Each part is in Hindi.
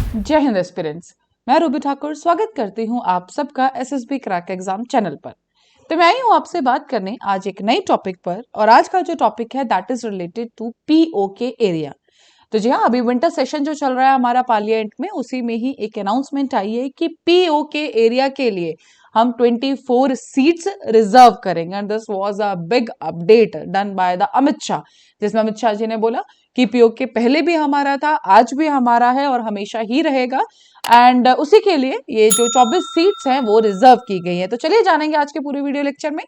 जय हिंद एस्पिरेंट्स। मैं रूबी ठाकुर स्वागत करती हूं आप सबका एसएसबी क्रैक एग्जाम चैनल पर। तो मैं आई हूं आपसे बात करने आज एक नई टॉपिक पर, और आज का जो टॉपिक है that is related to POK area. तो जी हाँ, अभी विंटर सेशन जो चल रहा है हमारा पार्लियामेंट में, उसी में ही एक अनाउंसमेंट आई है कि पीओके एरिया के लिए हम 24 सीट्स रिजर्व करेंगे। And this was a big update done by the Amit Shah, जिसमें अमित शाह जी ने बोला कि पीओके पहले भी हमारा था, आज भी हमारा है और हमेशा ही रहेगा। एंड उसी के लिए ये जो 24 सीट्स हैं वो रिजर्व की गई है। तो चलिए जानेंगे आज के पूरे वीडियो लेक्चर में।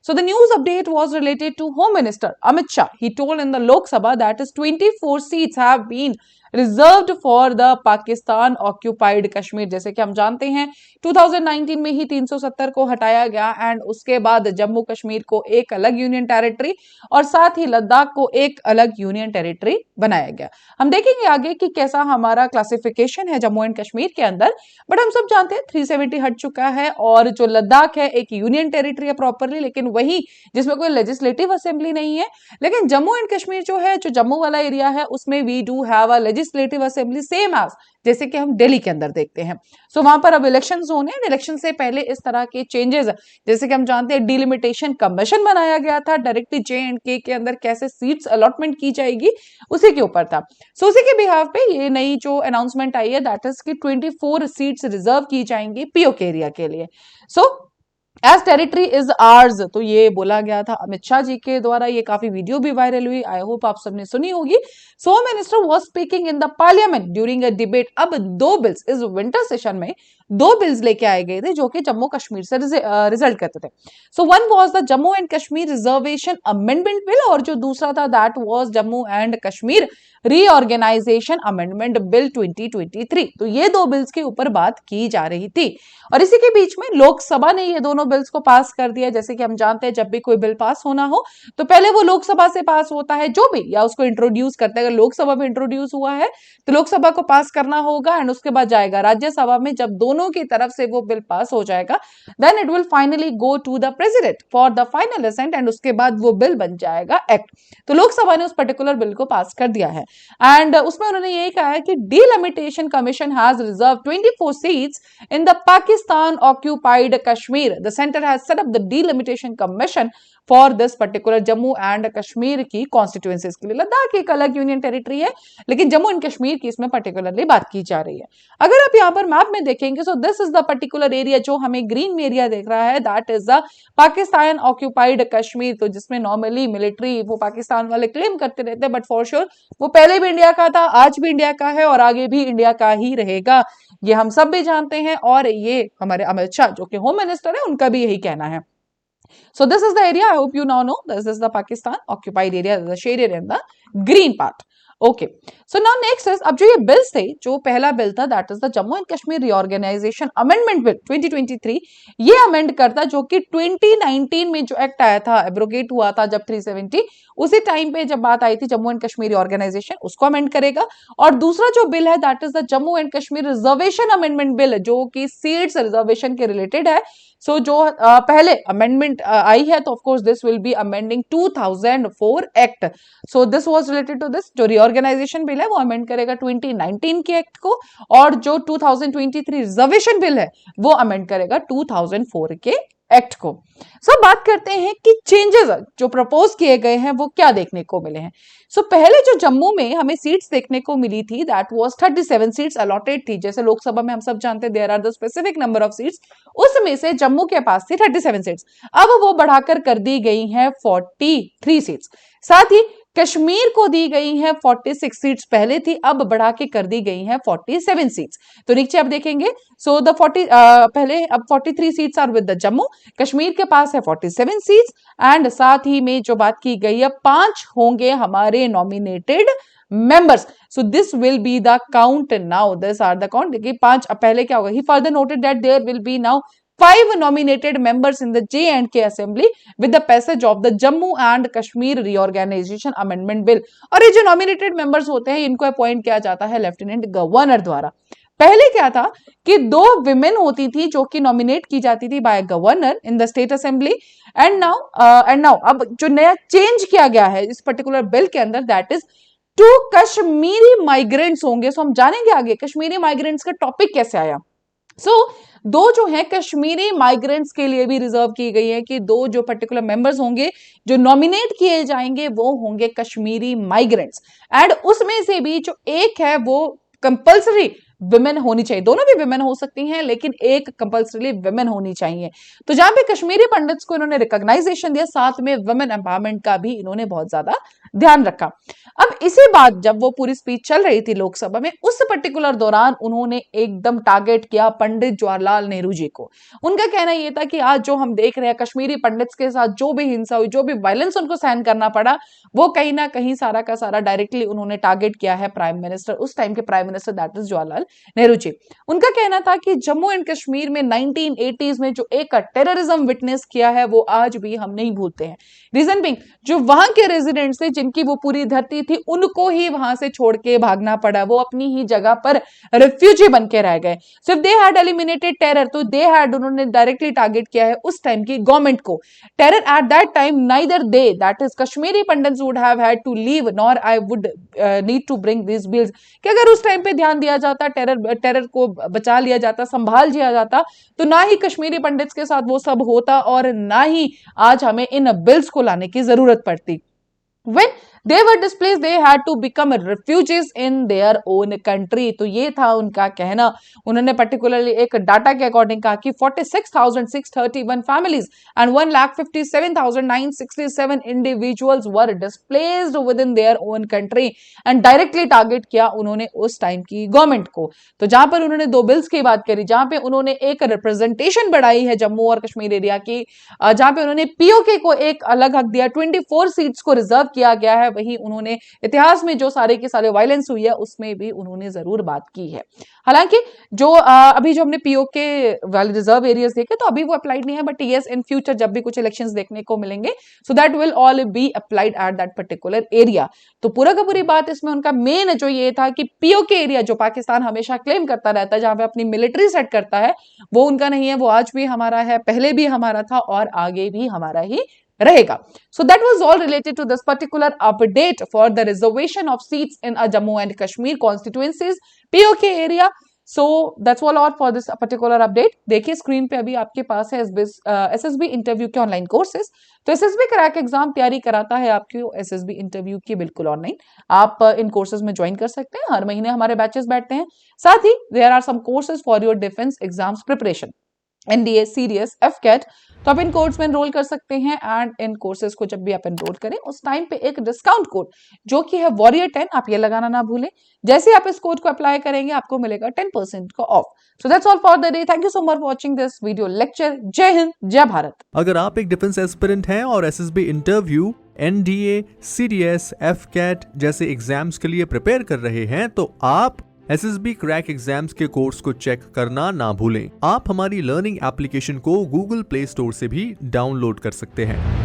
So the news update was related to Home Minister Amit Shah. He told in the Lok Sabha that is 24 seats have been reserved for the Pakistan occupied Kashmir. जैसे कि हम जानते हैं 2019 में ही 370 को हटाया गया एंड उसके बाद जम्मू कश्मीर को एक अलग यूनियन टेरिटरी और साथ ही लद्दाख को एक अलग यूनियन टेरिटरी बनाया गया। हम देखेंगे आगे कि कैसा हमारा क्लासिफिकेशन है जम्मू एंड कश्मीर के अंदर, बट हम सब जानते हैं 370 हट चुका है और जो लद्दाख है एक यूनियन टेरिटरी है प्रॉपरली, लेकिन वही जिसमें कोई लेजिस्लेटिव असेंबली नहीं है। लेकिन जम्मू एंड कश्मीर जो है, जो जम्मू वाला एरिया है, उसमें we do have a legislative assembly same as जैसे कि हम दिल्ली के अंदर देखते हैं। सो वहां पर अब इलेक्शन होने हैं। इलेक्शन से पहले इस तरह के चेंजेस, जैसे कि हम जानते हैं डिलिमिटेशन कमीशन बनाया गया था, डायरेक्टली जे के अंदर कैसे सीट्स अलॉटमेंट की जाएगी उसी के ऊपर था। सो उसी के बिहाफ पे ये नई जो अनाउंसमेंट आई है दैट इज कि 24 सीट्स रिजर्व की जाएंगी पीओके एरिया के लिए। So as territory is ours, तो ये बोला गया था अमित शाह जी के द्वारा। ये काफी वीडियो भी वायरल हुई, आई होप आप सबने सुनी होगी। So minister was speaking in the parliament during a debate. अब दो बिल्स इस विंटर सेशन में दो बिल्स लेके आए गए थे जो कि जम्मू कश्मीर से रिजल्ट करते थे। So one was the Jammu and Kashmir reservation amendment bill और जो दूसरा था that was Jammu and Kashmir reorganisation amendment bill 2023। तो ये दो बिल्स के ऊपर बात की जा रही थी और इसी के बीच में लोकसभा ने ये दोनों बिल्स को पास कर दिया। जैसे कि हम जानते हैं जब भी कोई बिल पास होना हो तो पहले वो लोकसभा से पास होता है जो भी, या उसको इंट्रोड्यूस करते हैं। अगर लोकसभा में इंट्रोड्यूस हुआ है तो लोकसभा को पास करना होगा एंड उसके बाद जाएगा राज्यसभा में। जब दोनों की तरफ से वो बिल पास हो जाएगा then it will finally go to the president for the final assent and उसके बाद वो बिल बन जाएगा एक्ट। तो लोकसभा ने उस पर्टिकुलर बिल को पास कर दिया है एंड उसमें उन्होंने ये कहा है कि delimitation commission has reserve 24 seats in the Pakistan occupied Kashmir. The center has set up the delimitation commission for this particular Jammu and Kashmir की कॉन्स्टिट्यूएंसीज के लिए। लद्दाख एक अलग यूनियन टेरिटरी है लेकिन जम्मू एंड कश्मीर की इसमें पर्टिकुलरली बात की जा रही है। अगर आप यहाँ पर मैप में देखेंगे so this is the particular area जो हमें ग्रीन एरिया देख रहा है, that is the Pakistan occupied Kashmir. तो जिसमें नॉर्मली मिलिट्री वो पाकिस्तान वाले क्लेम करते रहते हैं, बट फॉर श्योर वो पहले भी इंडिया का था, आज भी इंडिया का है और आगे भी इंडिया का ही रहेगा। ये हम सब भी जानते हैं और ये हमारे अमित शाह जो कि होम मिनिस्टर है उनका भी यही कहना है। So this is the area. I hope you now know this is the Pakistan occupied area, the shaded in the green part. Okay, so now next is, अब जो ये बिल्स थे, जो पहला बिल था that is the Jammu and Kashmir reorganisation amendment bill 2023, ये अमेंड करता जो कि 2019 में जो एक्ट आया था, एब्रोगेट हुआ था जब 370, उसी टाइम पे जब बात आई थी जम्मू एंड कश्मीर रीऑर्गेनाइजेशन, उसको अमेंड करेगा। और दूसरा जो बिल है that is the Jammu and Kashmir reservation amendment bill जो कि सीट्स रिजर्वेशन के रिलेटेड है। सो जो पहले अमेंडमेंट आई है तो of course this will be amending 2004 act. So this was related to this, जो रीऑर्गेनाइजेशन बिल है वो अमेंड करेगा 2019 के एक्ट को और जो 2023 रिजर्वेशन बिल है वो अमेंड करेगा 2004 के एक्ट को। सो बात करते हैं कि चेंजेस जो प्रपोज किए गए हैं वो क्या देखने को मिले हैं। सो पहले जो जम्मू में हमें सीट्स देखने को मिली थी दैट वाज 37 सीट्स अलॉटेड थी। जैसे लोकसभा में हम सब जानते हैं there are the specific number of seats, उसमें से जम्मू के पास थी 37 सीट्स, अब वो बढ़ाकर कर दी गई हैं 43 सीट्स। साथ ही कश्मीर को दी गई है 46 सीट्स, पहले थी अब बढ़ा के कर दी गई है 47 सीट्स। तो नीचे आप देखेंगे सो द 40 पहले अब 43 seats are with the Jammu, Kashmir के पास है 47 सीट्स एंड साथ ही में जो बात की गई है 5 होंगे हमारे nominated members. So this will be the count now. These are the count. देखिए 5, अब पहले क्या होगा, he further noted that there will be now 5 nominated members in the J&K Assembly with the passage of the Jammu and Kashmir Reorganization Amendment Bill. और ये जो nominated members होते हैं इनको अपॉइंट किया जाता है लेफ्टिनेंट गवर्नर द्वारा। पहले क्या था कि 2 विमेन होती थी जो कि नॉमिनेट की जाती थी by governor in the state assembly and now अब जो नया चेंज किया गया है इस पर्टिकुलर बिल के अंदर that is to Kashmiri migrants होंगे। सो हम जानेंगे आगे कश्मीरी माइग्रेंट्स का टॉपिक कैसे आया। दो जो है कश्मीरी माइग्रेंट्स के लिए भी रिजर्व की गई है कि दो जो पर्टिकुलर मेंबर्स होंगे जो नॉमिनेट किए जाएंगे वो होंगे कश्मीरी माइग्रेंट्स। एंड उसमें से भी जो एक है वो कंपल्सरी विमेन होनी चाहिए, दोनों भी विमेन हो सकती हैं लेकिन एक कंपल्सरी विमेन होनी चाहिए। तो जहां पे कश्मीरी पंडित्स को इन्होंने रिकॉग्नाइजेशन दिया, साथ में वुमेन एम्पावरमेंट का भी इन्होंने बहुत ज्यादा ध्यान रखा। अब इसी बात जब वो पूरी स्पीच चल रही थी लोकसभा में, उस पर्टिकुलर दौरान उन्होंने एकदम टारगेट किया पंडित जवाहरलाल नेहरू जी को। उनका कहना यह था कि आज जो हम देख रहे हैं कश्मीरी पंडित्स के साथ जो भी हिंसा हुई, जो भी वायलेंस उनको सहन करना पड़ा, वो कहीं ना कहीं सारा का सारा डायरेक्टली उन्होंने टारगेट किया है प्राइम मिनिस्टर, उस टाइम के prime minister that is Jawaharlal Nehru ji. उनका कहना था कि जम्मू एंड कश्मीर में 1980s में जो एक टेररिज्म विटनेस किया है वो आज भी हम नहीं भूलते हैं। रीजन बीइंग जो वहां के रेजिडेंट्स थे जिनकी वो पूरी धरती थी उनको ही वहां से छोड़ के भागना पड़ा, वो अपनी ही जगह पर रिफ्यूजी बन के रह गए। So if they had eliminated terror, तो दे हैड, उन्होंने डायरेक्टली टारगेट किया है उस टाइम की गवर्नमेंट को। Terror at that time neither they that is Kashmiri Pandits would have had to leave nor I would need to bring this bills, कि अगर उस टाइम पे ध्यान दिया जाता, टेरर को बचा लिया जाता, संभाल लिया जाता, तो ना ही कश्मीरी पंडित्स के साथ वो सब होता और ना ही आज हमें इन बिल्स को लाने की जरूरत पड़ती। When they were displaced, they had to become refugees in their own country. तो ये था उनका कहना। उन्होंने पर्टिकुलरली एक डाटा के अकॉर्डिंग कहा कि 46,631 families and 1,57,967 individuals were displaced within their own country and directly target किया उन्होंने उस टाइम की गवर्नमेंट को। तो जहां पर उन्होंने दो बिल्स की बात करी, जहां पे उन्होंने एक रिप्रेजेंटेशन बढ़ाई है जम्मू और कश्मीर एरिया की, जहां पे उन्होंने पीओके को एक अलग हक दिया, 24 सीट्स को रिजर्व किया गया है, वहीं उन्होंने इतिहास में जो सारे के सारे वायलेंस हुई है उसमें भी उन्होंने जरूर बात की है। हालांकि जो अभी जो हमने पीओके वाले रिजर्व एरियाज देखे तो अभी वो अप्लाइड नहीं है, बट यस इन फ्यूचर जब भी कुछ इलेक्शंस देखने को मिलेंगे so that will all be applied at that particular area. तो पूरा का पूरी बात इसमें उनका मेन जो ये था कि पीओके एरिया जो पाकिस्तान हमेशा क्लेम करता रहता है, जहां पे अपनी मिलिट्री सेट करता है, वो उनका नहीं है, वो आज भी हमारा है, पहले भी हमारा था और आगे भी हमारा ही रहेगा। So that was all related to this particular update for the reservation of seats in a Jammu and Kashmir constituencies POK area. So that's all for this particular update. देखिए स्क्रीन पे अभी आपके पास है SSB इंटरव्यू के ऑनलाइन कोर्सेज। तो SSB क्रैक एग्जाम तैयारी कराता है आपकी SSB इंटरव्यू की बिल्कुल ऑनलाइन। आप इन कोर्सेज में ज्वाइन कर सकते हैं, हर महीने हमारे बैचेस बैठते हैं। साथ ही there are some courses for your defence exams preparation, NDA, CDS, FCAT, तो आप इन कोर्स में एनरोल कर सकते हैं। एंड इन कोर्सेज को जब भी आप एनरोल करें उस टाइम पे एक डिस्काउंट कोड जो कि है वॉरियर 10, आप ये लगाना ना भूलें। जैसे आप इस कोड को अप्लाई करेंगे आपको मिलेगा 10% का of. So that's all for the day. Thank you so much for watching this video lecture. जय हिंद, जय भारत। अगर आप एक डिफेंस एस्पिरेंट हैं और SSB interview, NDA, CDS, FCAT जैसे एग्जाम्स के लिए प्रिपेयर कर रहे हैं तो आप SSB क्रैक एग्जाम्स के कोर्स को चेक करना ना भूलें। आप हमारी लर्निंग एप्लीकेशन को गूगल प्ले स्टोर से भी डाउनलोड कर सकते हैं।